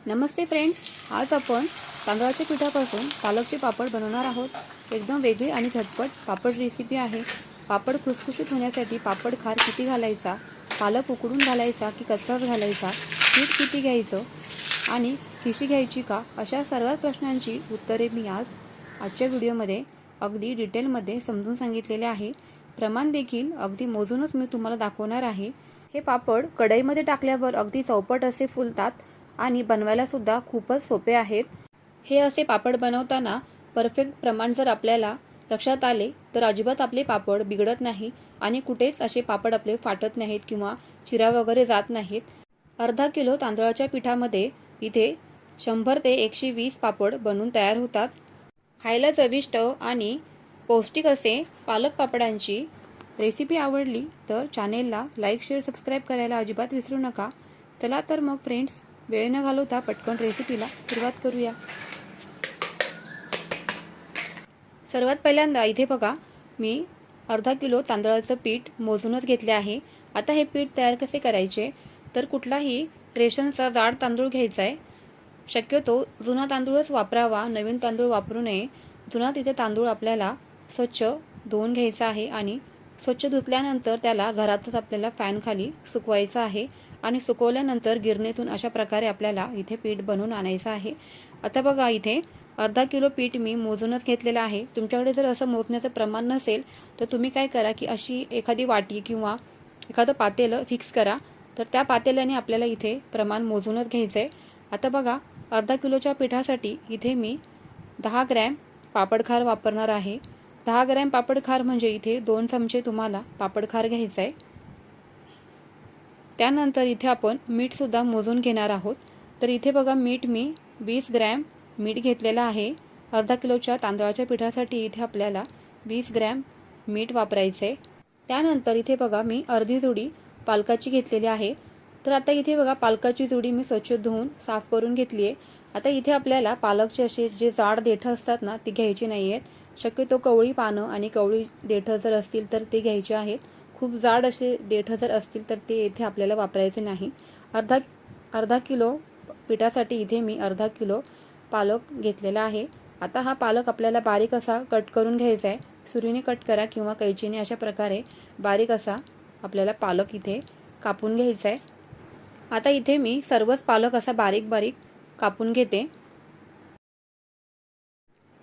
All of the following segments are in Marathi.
नमस्ते फ्रेंड्स, आज आपण तांदळाच्या पिठापासून पालकचे पापड बनवणार आहोत। एकदम वेगळी आणि झटपट पापड रेसिपी आहे। पापड खुसखुशीत होण्यासाठी पापड खार किती घालायचा, पालक उकडून घालायचा की कच्चाच घालायचा, पीठ किती घ्यायचं आणि खिशी घ्यायची का, अशा सर्व प्रश्नांची उत्तरे मी आजच्या व्हिडिओमध्ये अगदी डिटेलमध्ये समजून सांगितलेले आहे। प्रमाण देखील अगदी मोजूनच मी तुम्हाला दाखवणार आहे। हे पापड कढईमध्ये टाकल्यावर अगदी चौपट असे फुलतात आणि बनवायला सुद्धा खूपच सोपे आहेत। हे असे पापड बनवताना परफेक्ट प्रमाण जर आपल्याला लक्षात आले तर अजिबात आपले पापड बिघडत नाही आणि कुठेच असे पापड आपले फाटत नाहीत किंवा चिरा वगैरे जात नाहीत। अर्धा किलो तांदळाच्या पिठामध्ये इथे 100 ते 120 पापड बनून तयार होतात। खायला चविष्ट आणि पौष्टिक असे पालक पापडांची रेसिपी आवडली तर चॅनेलला लाईक, शेअर, सबस्क्राईब करायला अजिबात विसरू नका। चला तर मग फ्रेंड्स, वेळ न घालवता पटकन रेसिपीला सुरुवात करूया। सर्वात पहिल्यांदा इथे बघा, मी अर्धा किलो तांदळाचं पीठ मोजूनच घेतले आहे। आता हे पीठ तयार कसे करायचे तर कुठलाही रेशनचा जाड तांदूळ घ्यायचा आहे। शक्यतो जुना तांदूळच वापरावा, नवीन तांदूळ वापरू नये। जुना तिथे तांदूळ आपल्याला स्वच्छ धुवून घ्यायचा आहे आणि स्वच्छ धुतल्यानंतर त्याला घरातच आपल्याला फॅन खाली सुकवायचं आहे आणि सुकवल्यानंतर गिरणीतून अशा प्रकारे आपल्याला इथे पीठ बनवून आणायचं आहे। आता बघा, इथे अर्धा किलो पीठ मी मोजूनच घेतलेलं आहे। तुमच्याकडे जर असं मोजण्याचं प्रमाण नसेल तर तुम्ही काय करा की अशी एखादी वाटी किंवा एखादं पातेलं फिक्स करा, तर त्या पातेल्याने आपल्याला इथे प्रमाण मोजूनच घ्यायचं आहे। आता बघा, अर्धा किलोच्या पिठासाठी इथे मी 10 ग्रॅम पापडखार वापरणार आहे। 10 ग्रॅम पापडखार म्हणजे इथे 2 चमचे तुम्हाला पापडखार घ्यायचं आहे। त्यानंतर इथे आपण मीठ सुद्धा मोजून घेणार आहोत। तर इथे बघा, मीठ मी 20 ग्रॅम मीठ घेतलेलं आहे। अर्धा किलोच्या तांदळाच्या पिठासाठी इथे आपल्याला 20 ग्रॅम मीठ वापरायचे आहे। त्यानंतर इथे बघा, मी अर्धी जुडी पालकाची घेतलेली आहे। तर आता इथे बघा, पालकाची जुडी मी स्वच्छ धुवून साफ करून घेतली आहे। आता इथे आपल्याला पालकचे असे जे जाड देठं असतात ना, ती घ्यायची नाही आहेत। शक्यतो कवळी पानं आणि कवळी देठं जर असतील तर ते घ्यायचे आहेत। खूप जाड असे देठं जर असतील तर ते इथे आपल्याला वापरायचे नाही। अर्धा किलो पिठासाठी इथे मी अर्धा किलो पालक घेतलेला आहे। आता हा पालक आपल्याला बारीक असा कट करून घ्यायचा आहे। सुरीने कट करा किंवा कैचीने, अशा प्रकारे बारीक असा आपल्याला पालक इथे कापून घ्यायचा आहे। आता इथे मी सर्वच पालक असा बारीक बारीक कापून घेते।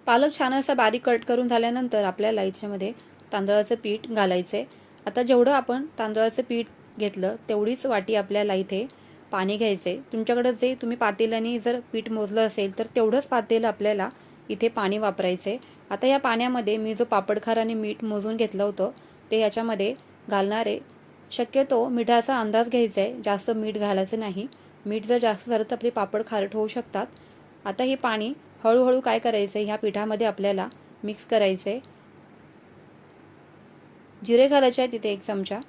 पालक छान असा बारीक कट करून झाल्यानंतर आपल्याला याच्यामध्ये तांदळाचं पीठ घालायचं आहे। आता जेवढं आपण तांदळाचं पीठ घेतलं तेवढीच वाटी आपल्याला इथे पाणी घ्यायचं आहे। तुमच्याकडे जे तुम्ही पातेल्याने जर पीठ मोजलं असेल तर तेवढंच पातेलं आपल्याला इथे पाणी वापरायचं आहे। आता या पाण्यामध्ये मी जो पापडखार आणि मीठ मोजून घेतलं होतं ते याच्यामध्ये घालणार आहे। शक्यतो मिठाचा अंदाज घ्यायचा आहे, जास्त मीठ घालायचं नाही। मीठ जर जास्त झालं तर आपले पापड खारट होऊ शकतात। आता हे पाणी हळूहळू काय करायचं आहे, ह्या पिठामध्ये आपल्याला मिक्स करायचं आहे। जिरे घालायचे आहे तिथे 1 चमचा।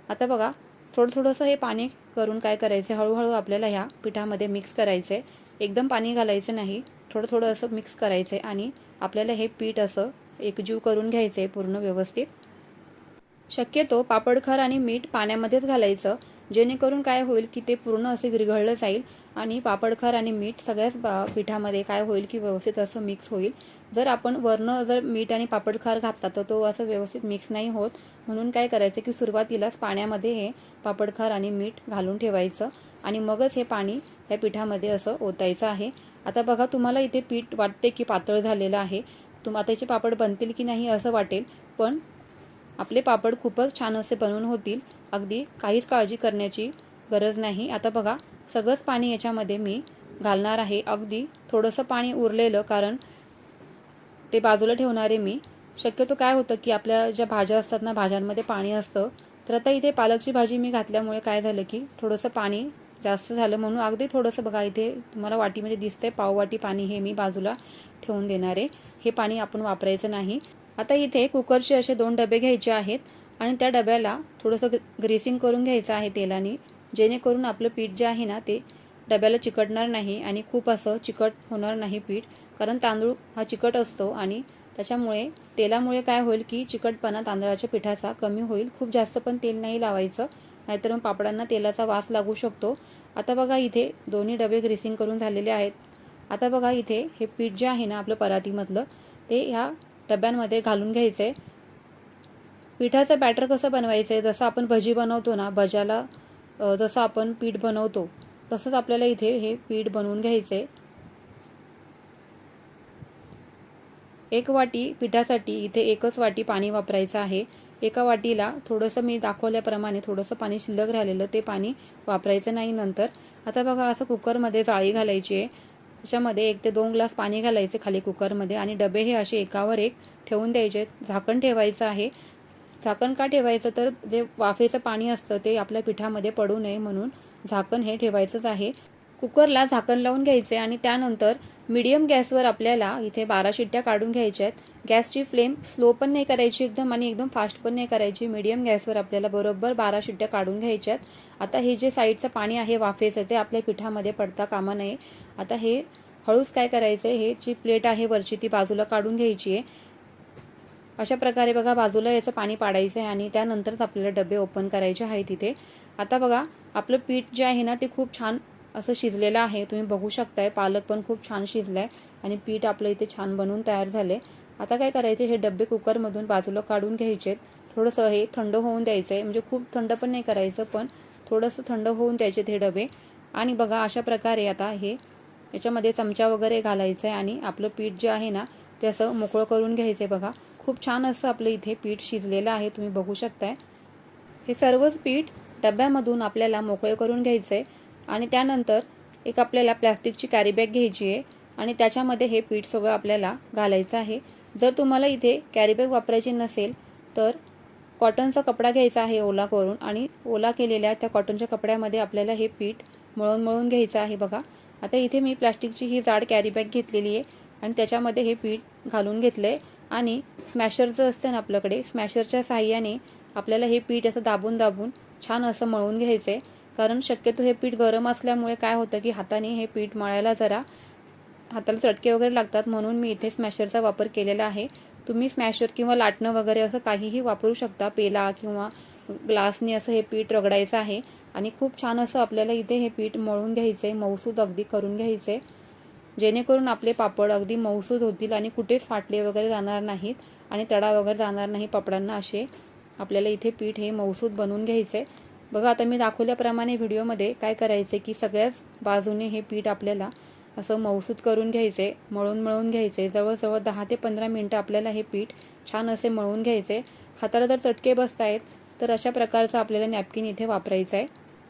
आता बघा, थोडंसं हे पाणी करून काय करायचं, हळूहळू आपल्याला ह्या पिठामध्ये मिक्स करायचं आहे। एकदम पाणी घालायचं नाही, थोडं असं मिक्स करायचं आहे आणि आपल्याला हे पीठ असं एकजीव करून घ्यायचं आहे पूर्ण व्यवस्थित। शक्यतो पापडखार आणि मीठ पाण्यामध्येच घालायचं, जेणेकरून काय होईल की ते पूर्ण असे विरघळलं जाईल आणि पापडखार आणि मीठ सगळ्याच पिठामध्ये काय होईल की व्यवस्थित असं मिक्स होईल। जर आपण वरनं जर मीठ आणि पापडखार घातला तर तो असं व्यवस्थित मिक्स नाही होत। म्हणून काय करायचं की सुरुवातीलाच पाण्यामध्ये हे पापडखार आणि मीठ घालून ठेवायचं आणि मगच हे पाणी या पिठामध्ये असं ओतायचं आहे। आता बघा, तुम्हाला इथे पीठ वाटते की पातळ झालेलं आहे, आता याचे पापड बनतील की नाही असं वाटेल, पण आपले पापड खूपच छान असे बनवून होतील। अगदी काहीच काळजी करण्याची गरज नाही। आता बघा, सगळंच पाणी याच्यामध्ये मी घालणार आहे। अगदी थोडंसं पाणी उरलेलं, कारण ते बाजूला ठेवणारे मी। शक्यतो काय होतं की आपल्या ज्या भाज्या असतात ना, भाज्यांमध्ये पाणी असतं। तर आता इथे पालकची भाजी मी घातल्यामुळे काय झालं की थोडंसं पाणी जास्त झालं, म्हणून अगदी थोडंसं बघा, इथे तुम्हाला वाटीमध्ये दिसतंय पाववाटी पाणी हे मी बाजूला ठेवून देणार आहे। हे पाणी आपण वापरायचं नाही। आता इथे कुकरचे असे 2 डबे घ्यायचे आहेत आणि त्या डब्याला थोडंसं ग्रीसिंग करून घ्यायचं आहे तेलाने, जेणेकरून आपलं पीठ जे आहे ना ते डब्याला चिकटणार नाही आणि खूप असं चिकट होणार नाही पीठ, कारण तांदूळ हा चिकट असतो आणि त्याच्यामुळे तेलामुळे काय होईल की चिकटपणा तांदळाच्या पिठाचा कमी होईल। खूप जास्त पण तेल नाही लावायचं, नाहीतर मग पापडांना तेलाचा वास लागू शकतो। आता बघा इथे दोन्ही डबे ग्रीसिंग करून झालेले आहेत. आता बघा इथे हे पीठ जे आहे ना आपलं परातीमधलं ते ह्या डब्यांमध्ये घालून घ्यायचं आहे. पिठाचं बॅटर कसं बनवायचं आहे, जसं आपण भजी बनवतो ना, भज्याला जसं आपण पीठ बनवतो तसंच आपल्याला इथे हे पीठ बनवून घ्यायचं आहे. 1 वाटी पिठासाठी इथे 1च वाटी पाणी वापरायचं आहे. एका वाटीला थोडंसं मी दाखवल्याप्रमाणे थोडंसं पाणी शिल्लक राहिलेलं ते पाणी वापरायचं नाही नंतर. आता बघा असं कुकरमध्ये जाळी घालायची आहे. त्याच्यामध्ये 1 ते 2 ग्लास पाणी घालायचे खाली कुकरमध्ये आणि डबे हे असे एकावर एक ठेवून द्यायचे. झाकण ठेवायचं आहे. झाकण का ठेवायचं, तर जे वाफेचं पाणी असतं ते आपल्या पिठामध्ये पडू नये म्हणून झाकण हे ठेवायचंच आहे. कुकरला झाकण लावून घ्यायचे आणि त्यानंतर मीडियम गॅसवर आपल्याला इथे 12 शिट्ट्या काढून घ्यायच्या आहेत. गॅसची फ्लेम स्लो पण नाही करायची एकदम आणि एकदम फास्ट पण नाही करायची. मीडियम गॅसवर आपल्याला बरोबर 12 शिट्ट्या काढून घ्यायच्या आहेत. आता हे जे साईडचं पाणी आहे वाफेचं ते आपल्या पिठामध्ये पडता कामा नये. आता हे हळूच काय करायचं आहे, हे जी प्लेट आहे वरची ती बाजूला काढून घ्यायची आहे. अशा प्रकारे बघा बाजूला याचं पाणी पाडायचं आहे आणि त्यानंतरच आपल्याला डबे ओपन करायचे आहेत इथे. आता बघा आपलं पीठ जे आहे ना ते खूप छान असं शिजलेलं आहे. तुम्ही बघू शकताय पालक पण खूप छान शिजलाय आणि पीठ आपलं इथे छान बनवून तयार झाले. आता काय करायचे, हे डबे कुकरमधून बाजूला काढून घ्यायचे. थोडंसं हे थंड होऊन द्यायचं आहे, म्हणजे खूप थंड पण नाही करायचं, पण थोडंसं थंड होऊन द्यायचे हे डबे. आणि बघा अशा प्रकारे आता हे याच्यामध्ये चमचा वगैरे घालायचं आहे आणि आपलं पीठ जे आहे ना ते असं मोकळं करून घ्यायचं आहे. बघा खूप छान असं आपलं इथे पीठ शिजलेलं आहे, तुम्ही बघू शकताय. हे सर्वच पीठ डब्यामधून आपल्याला मोकळे करून घ्यायचं आहे आणि त्यानंतर एक आपल्याला प्लॅस्टिकची कॅरी बॅग घ्यायची आहे आणि त्याच्यामध्ये हे पीठ सगळं आपल्याला घालायचं आहे. जर तुम्हाला इथे कॅरी बॅग वापरायची नसेल तर कॉटनचा कपडा घ्यायचा आहे ओला करून आणि ओला केलेल्या त्या कॉटनच्या कपड्यामध्ये आपल्याला हे पीठ मळून घ्यायचं आहे. बघा आता इथे मी प्लॅस्टिकची ही जाड कॅरी बॅग घेतलेली आहे आणि त्याच्यामध्ये हे पीठ घालून घेतलं आहे आणि स्मॅशरचं असतं ना आपल्याकडे, स्मॅशरच्या साहाय्याने आपल्याला हे पीठ असं दाबून छान असं मळून घ्यायचं आहे. कारण शक्यतो हे पीठ गरम असल्यामुळे काय होतं की हाताने हे पीठ मळायला जरा हाताला चटके वगैरे लागतात, म्हणून मी इथे स्मॅशरचा वापर केलेला आहे. तुम्ही स्मॅशर किंवा लाटणं वगैरे असं काहीही वापरू शकता. पेला किंवा ग्लासने असं हे पीठ रगडायचं आहे आणि खूप छान असं आपल्याला इथे हे पीठ मळून घ्यायचं आहे, मऊसूद अगदी करून घ्यायचं आहे, जेणेकरून आपले पापड अगदी मऊसूद होतील आणि कुठेच फाटले वगैरे जाणार नाहीत आणि तडा वगैरे जाणार नाही पापडांना. असे आपल्याला इथे पीठ हे मऊसूद बनवून घ्यायचं आहे. बघा आता मी दाखवल्याप्रमाणे व्हिडिओमध्ये काय करायचं की सगळ्याच बाजूने हे पीठ आपल्याला असं मऊसूद करून घ्यायचे, मळून घ्यायचे. जवळजवळ 10 ते 15 मिनटं आपल्याला हे पीठ छान असे मळून घ्यायचे. हाताला जर चटके बसतायत तर अशा प्रकारचं आपल्याला नॅपकिन इथे वापरायचं आहे.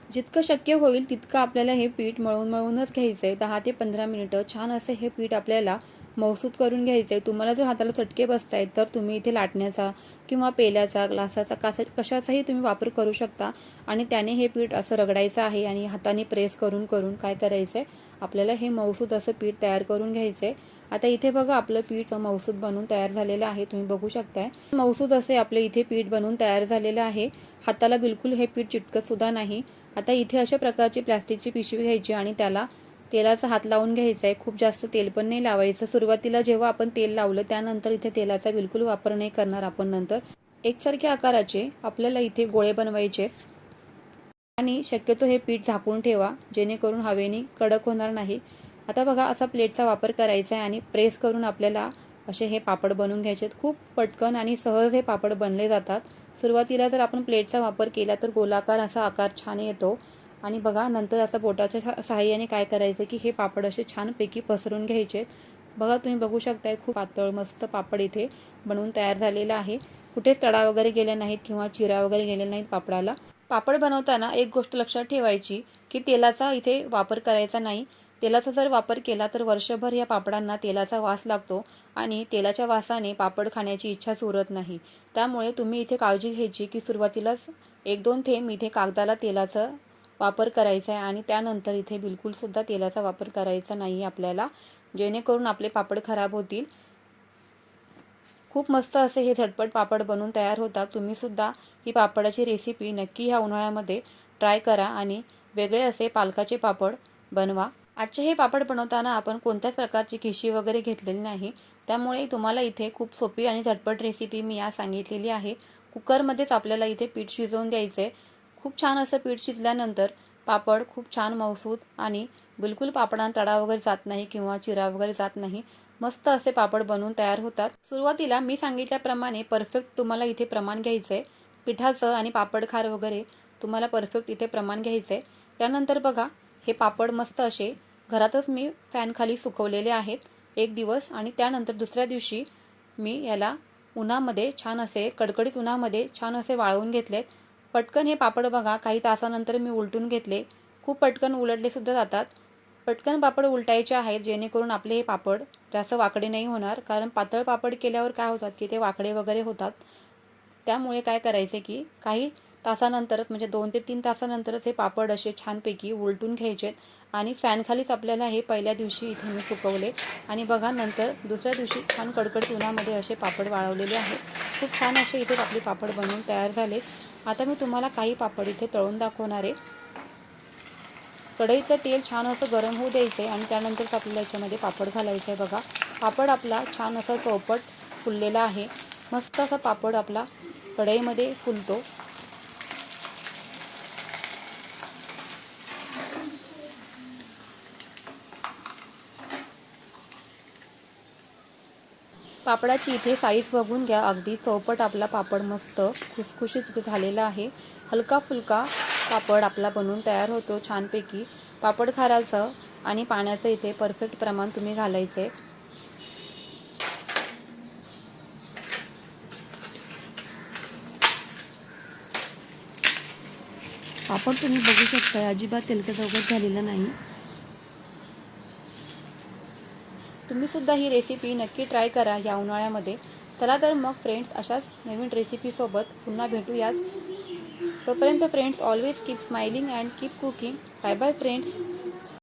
जितकं शक्य होईल तितकं आपल्याला हे पीठ मळूनच घ्यायचं आहे. 10 ते 15 मिनिटं छान असे हे पीठ आपल्याला मऊसूद करून घ्यायचं आहे. तुम्हाला जर हाताला चटके बसतायत तर तुम्ही इथे लाटण्याचा किंवा पेल्याचा, ग्लासाचा, कशाचाही तुम्ही वापर करू शकता आणि त्याने हे पीठ असं रगडायचं आहे आणि हाताने प्रेस करून काय करायचं आहे, आपल्याला हे मऊसूद असं पीठ तयार करून घ्यायचं आहे. आता इथे बघा आपलं पीठ मऊसूद बनवून तयार झालेलं आहे, तुम्ही बघू शकताय. मऊसूद असे आपले इथे पीठ बनवून तयार झालेलं आहे. हाताला बिलकुल हे पीठ चिटकत सुद्धा नाही. आता इथे अशा प्रकारची प्लॅस्टिकची पिशवी घ्यायची आणि त्याला तेलाचा हात लावून घ्यायचा आहे. खूप जास्त तेल पण नाही लावायचं. सुरुवातीला जेव्हा आपण तेल लावलं त्यानंतर इथे तेलाचा बिलकुल वापर नाही करणार आपण नंतर. एकसारख्या आकाराचे आपल्याला इथे गोळे बनवायचे आणि शक्यतो हे पीठ झाकून ठेवा, जेणेकरून हवेने कडक होणार नाही. आता बघा असा प्लेटचा वापर करायचा आहे आणि प्रेस करून आपल्याला असे हे पापड बनवून घ्यायचे. खूप पटकन आणि सहज हे पापड बनले जातात. सुरुवातीला जर आपण प्लेटचा वापर केला तर गोलाकार असा आकार छान येतो आणि बघा नंतर असं बोटाच्या सहाय्याने काय करायचं की हे पापड असे छानपैकी पसरून घ्यायचे. बघा तुम्ही बघू शकताय खूप पातळ मस्त पापड इथे बनवून तयार झालेला आहे. कुठेच तडा वगैरे गेले नाहीत किंवा चिरा वगैरे गेले नाहीत पापडाला. पापड बनवताना एक गोष्ट लक्षात ठेवायची की तेलाचा इथे वापर करायचा नाही. तेलाचा जर वापर केला तर वर्षभर या पापडांना तेलाचा वास लागतो आणि तेलाच्या वासाने पापड खाण्याची इच्छाच उरत नाही. त्यामुळे तुम्ही इथे काळजी घ्यायची की सुरुवातीलाच 1-2 थेंब इथे कागदाला तेलाचा वापर करायचा आहे आणि त्यानंतर इथे बिलकुलसुद्धा तेलाचा वापर करायचा नाही आपल्याला, जेणेकरून आपले पापड खराब होतील. खूप मस्त असे हे झटपट पापड बनवून तयार होतात. तुम्हीसुद्धा ही पापडाची रेसिपी नक्की ह्या उन्हाळ्यामध्ये ट्राय करा आणि वेगळे असे पालकाचे पापड बनवा. आजचे हे पापड बनवताना आपण कोणत्याच प्रकारची खिशी वगैरे घेतलेली नाही, त्यामुळे तुम्हाला इथे खूप सोपी आणि झटपट रेसिपी मी आज सांगितलेली आहे. कुकरमध्येच आपल्याला इथे पीठ शिजवून द्यायचं आहे. खूप छान असं पीठ शिजल्यानंतर पापड खूप छान मऊसूत आणि बिलकुल पापडांना तडा वगैरे जात नाही किंवा चिरा वगैरे जात नाही. मस्त असे पापड बनवून तयार होतात. सुरुवातीला मी सांगितल्याप्रमाणे परफेक्ट तुम्हाला इथे प्रमाण घ्यायचं आहे. पिठाचं आणि पापड खार वगैरे तुम्हाला परफेक्ट इथे प्रमाण घ्यायचं आहे. त्यानंतर बघा हे पापड मस्त असे घरातच मी फॅनखाली सुकवलेले आहेत एक दिवस आणि त्यानंतर दुसऱ्या दिवशी मी याला उन्हामध्ये छान असे कडकडीत उन्हामध्ये छान असे वाळवून घेतलेत. पटकन हे पापड बघा काही तासानंतर मी उलटून घेतले. खूप पटकन उलटले सुद्धा जातात. पटकन पापड उलटायचे आहेत जेणेकरून आपले हे पापड जास्त वाकडे नाही होणार. कारण पातळ पापड केल्यावर काय होतात की ते वाकडे वगैरे होतात. त्यामुळे काय करायचे की काही तासानंतरच म्हणजे 2 ते 3 तासानंतरच हे पापड असे छानपैकी उलटून घ्यायचेत. आणि फॅनखालीच आपल्याला हे पहिल्या दिवशी इथे मी सुकवले आणि बघा नंतर दुसऱ्या दिवशी छान कडकडीत उन्हामध्ये असे पापड वाळवलेले आहेत. खूप छान असे इथे आपले पापड बनवून तयार झालेत. आता मी तुम्हाला काही पापड इथे तळून दाखवणार आहे. कढईचं तेल छान असं गरम होऊ द्यायचं आहे आणि त्यानंतरच आपल्याला याच्यामध्ये पापड घालायचं आहे. बघा पापड आपला छान असा चौपट फुललेला आहे. मस्त असा पापड आपला कढईमध्ये फुलतो. पापडाची इथे साईज बघून घ्या. अगदी चौपट आपला पापड मस्त खुसखुशीत इथे झालेला आहे. हलका फुलका पापड आपला बनवून तयार होतो छानपैकी. पापड खाराचं आणि पाण्याचं इथे परफेक्ट प्रमाण तुम्ही घालायचे. पापड तुम्ही बघू शकता अजिबात तेलकट वगैरे झालेला नाही. तुम्ही सुद्धा ही रेसिपी नक्की ट्राय करा या उन्हाळ्यामध्ये. चला तर मग फ्रेंड्स अशाच नवीन रेसिपीसोबत पुन्हा भेटूयाच. तोपर्यंत friends always keep smiling and keep cooking. Bye bye friends.